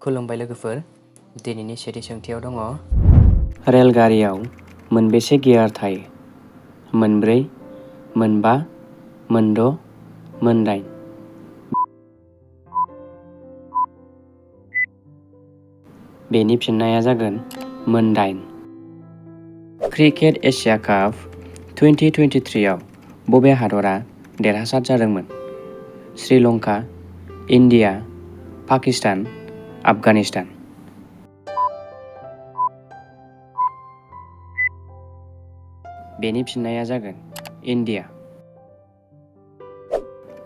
खुलुमबाय लोगोफोर, दिनैनि सेथि सोंथियाव दङ रेलगारियाव मोनबेसे गियार थायो? मोनब्रै, मोनबा, मोनद', मोनदाइन? बेनि फिननाया जागोन मोनदाइन। क्रिकेट एशिया काप 2023 आव बबे हादरा देरहासार जादोंमोन? श्रीलंका, इन्डिया, पाकिस्तान, आफगानिस्तान? बेनि फिननाया जागोन इन्डिया।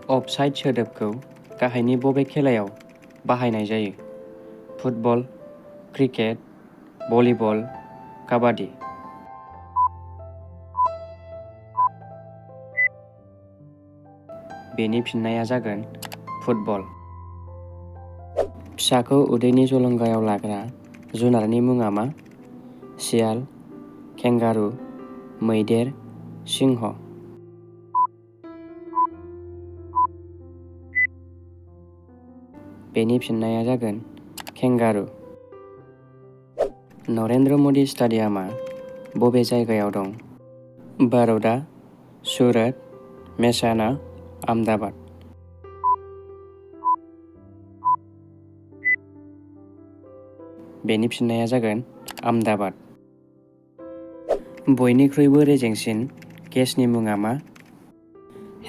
अफसाइड सोदोबखौ गाहायनि बबे खेलायाव बाहायनाय जायो? फुटबल, क्रिकेट, भलिबल, काबादि? बेनि फिननाया जागोन फुटबल। फिसाखौ उदैनि जलंगायाव लाग्रा जुनारनि मुङा मा? सियाल, केंगारु, मैदेर, सिंह? बेनि फिननाया जागोन केंगारु। नरेन्द्र मदि स्टेडियामआ बबे जायगायाव दं? बड़'दा, सुरत, मेहसाना, आहमेदाबाद? बेनि फिननाया जागोन आहमेदाबाद। बयनिख्रुइबो रेजेंसिन गेसनि मुङा मा?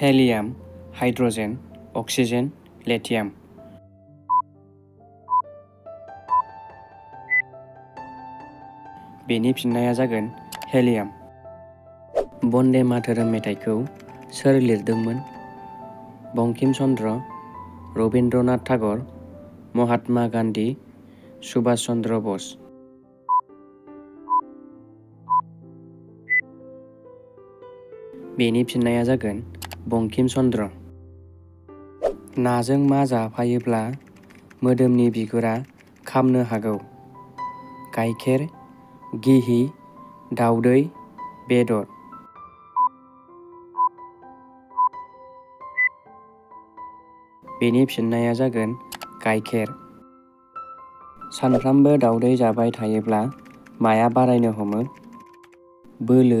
हेलियाम, हाइड्रजेन, अक्सिजेन, लिथियाम? बेनि फिननाया जागोन हेलियाम। बन्दे मातरम मेथाइखौ सोर लिरदोंमोन? बंकिम चन्द्र, रबीन्द्रनाथ ठाकुर, महात्मा गान्धी, सुभाष चन्द्र बस? बेनि फिननाया जागोन बंकिम चन्द्र। नाजों मा जाफायोब्ला मोदोमनि बिगुरा खामनो हागौ? गाइखेर, घि, दाउदै, बेदर? बेनि फिननाया जागोन गाइखेर। सानफ्रामबो दाउदै जाबाय थायोब्ला माया बारायनो हमो? बोलो,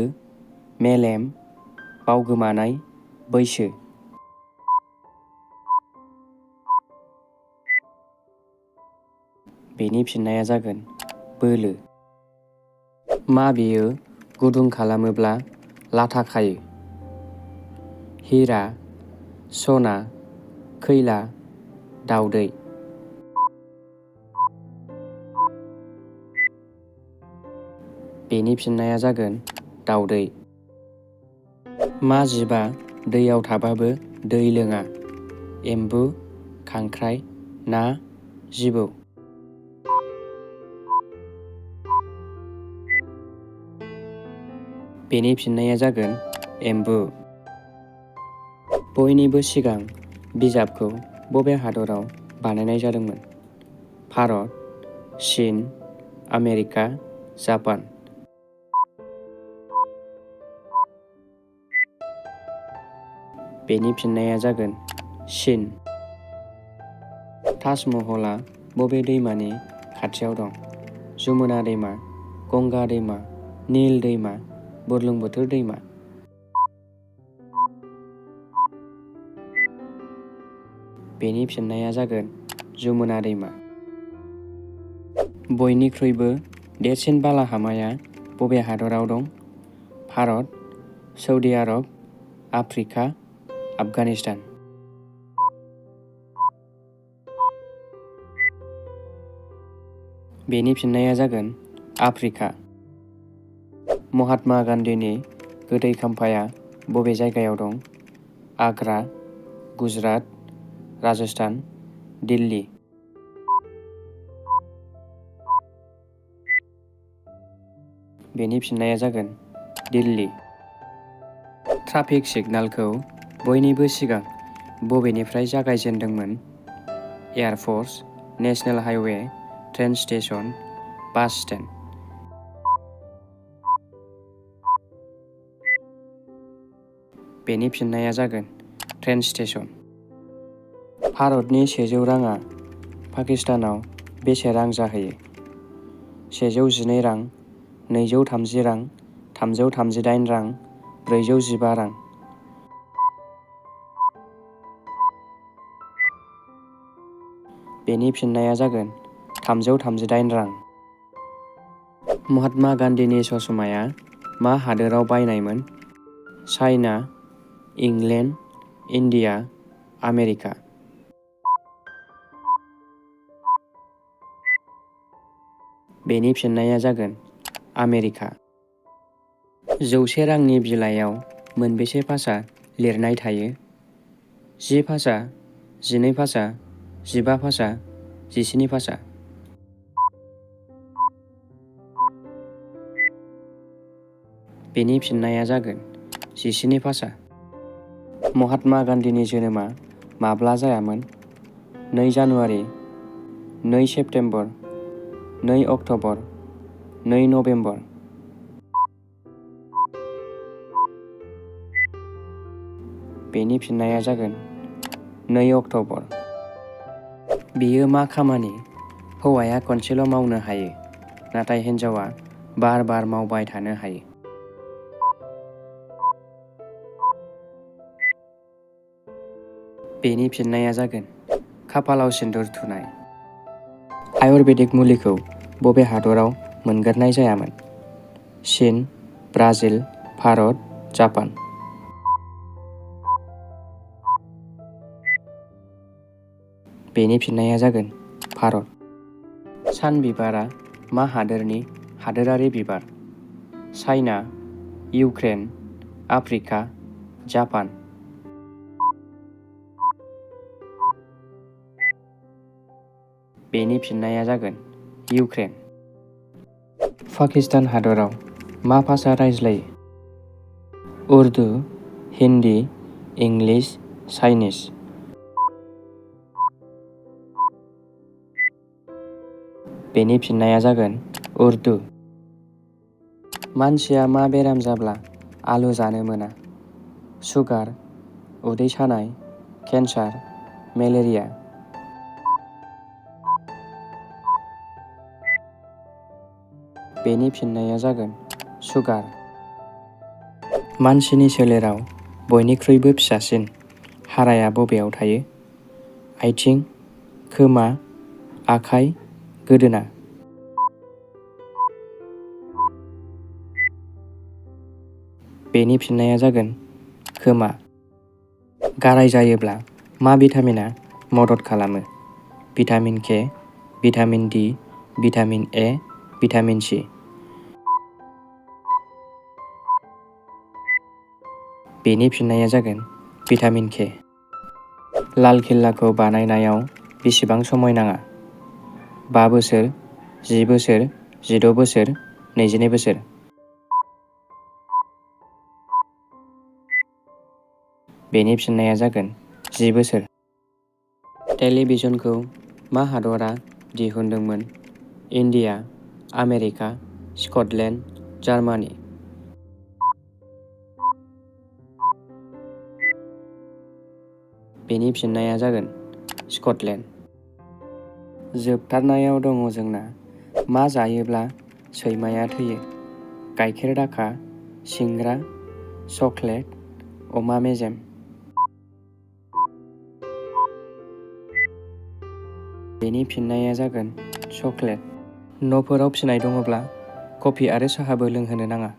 मेलेम, बावगोमानाय, बैसो? बेनि फिननाया जागोन बोलो। मा बेयो गुदुं खालामोब्ला लाथा खायो? हिरा, सना, खैला, दाउदै? बेनि फिननाया जागोन दाउदै। मा जिबआ दैयाव थाबाबो दै लोङा? एम्बु, खांख्राइ, ना, जिबौ? बेनि फिननाया जागोन एम्बु। बयनिबो सिगां बिजाबखौ बबे हादराव बानायनाय जादोंमोन? भारत, चीन, आमेरिका, जापान? बेनि फिननाया जागोन चीन। ताजमहलआ बबे दैमानि खाथियाव दं? जमुना दैमा, गंगा दैमा, नील दैमा, बुरलुंबुथुर दैमा? बेनि फिननाया जागोन जमुना दैमा। बयनिख्रुइबो देरसिन बालाहामाया बबे हादराव दं? भारत, सौदी आरब, आफ्रिका, आफगानिस्तान? बेनि फिननाया जागोन आफ्रिका। महात्मा गान्धीनि गोथै खाम्फाया बबे जायगायाव दं? आग्रा, गुजरात, राजस्थान, दिल्ली? बेनि फिननाया जागोन दिल्ली। ट्राफिक सिगनालखौ बयनिबो सिगां बबेनिफ्राय जागायजेनदोंमोन? Airport, national highway, train station, bus stand? बेनि फिननाया जागोन ट्रेन स्टेशन। भारतनि 100 राङा पाकिस्तानाव बेसे रां जाहैयो? 112 रां, 230 रां, 338 रां, 415 रां। बेनि फिननाया जागोन 338 रां। महात्मा गान्धीनि ससमाया मा हादोराव बायनायमोन? China, England, India, America. बेनि फिननाया जागोन आमेरिका। 100 रांनि बिलाइयाव मोनबेसे भाषा लिरनाय थायो? 10 भाषा, 12 भाषा, 15 भाषा, 17 भाषा। बेनि फिननाया जागोन 17 भाषा। महात्मा गान्धीनि जोनोमा माब्ला जायामोन? 2 जानुवारि, 2 सेप्तेम्बर, 2 अक्ट'बर, 2 नभेम्बर। बेनि फिननाया जागोन 2 अक्ट'बर। बेयो मा खामानि हौवाया खनसेल' मावनो हायो, नाथाय हिन्जावा बार बार मावबाय थानो हायो? बेनि फिननाया जागोन खाफालाव सिन्दुर थुनाय। आयुर्वेदिक मुलिखौ बबे हादराव मोनग्रोनाय जायामोन? चीन, ब्राजिल, भारत, जापान। बेनि फिननाया जागोन भारत। सान बिबारा मा हादोरनि हादोरारि बिबार? China, Ukraine, Africa, Japan. बेनि फिननाया जागोन इउक्रेन। पाकिस्तान हादराव मा भाषा रायज्लायो? Urdu, Hindi, English, Chinese. बेनि फिननाया जागोन उर्दु। मानसिया मा बेराम जाब्ला आलु जानो मोना? सुगार, उदै सानाय, केन्सार, मेलेरिया। बेनि फिननाया जागोन सुगार। मानसिनि सोलेराव बयनिख्रुइबो फिसासिन हाराया बबेयाव थायो? आथिं, खोमा, आखाइ, गोदोना। बेनि फिननाया जागोन खोमा। गाराय जायोब्ला मा भिटामिना मदद खालामो? Vitamin K, vitamin D, vitamin A, vitamin C. बेनि फिननाया जागोन भिटामिन के। लाल किल्लाखौ बानायनायाव बेसेबां समय नाङा? 5 बोसोर, 10 बोसोर, 16 बोसोर, 22 बोसोर। बेनि फिननाया जागोन 10 बोसोर। टेलिभिजनखौ मा हादरा दिहुनदोंमोन? India, America, Scotland, Germany. बेनि फिननाया जागोन स्कटलेन्ड। जोबथारनायाव दङ जोंना मा जायोब्ला सैमाया थैयो? गाइखेर दाखा, सिंग्रा, चकलेट, अमा मेजेम। बेनि फिननाया जागोन चकलेट। न'फोराव फिनाय दङब्ला कफि आरो साहाबो लोंहोनो नाङा।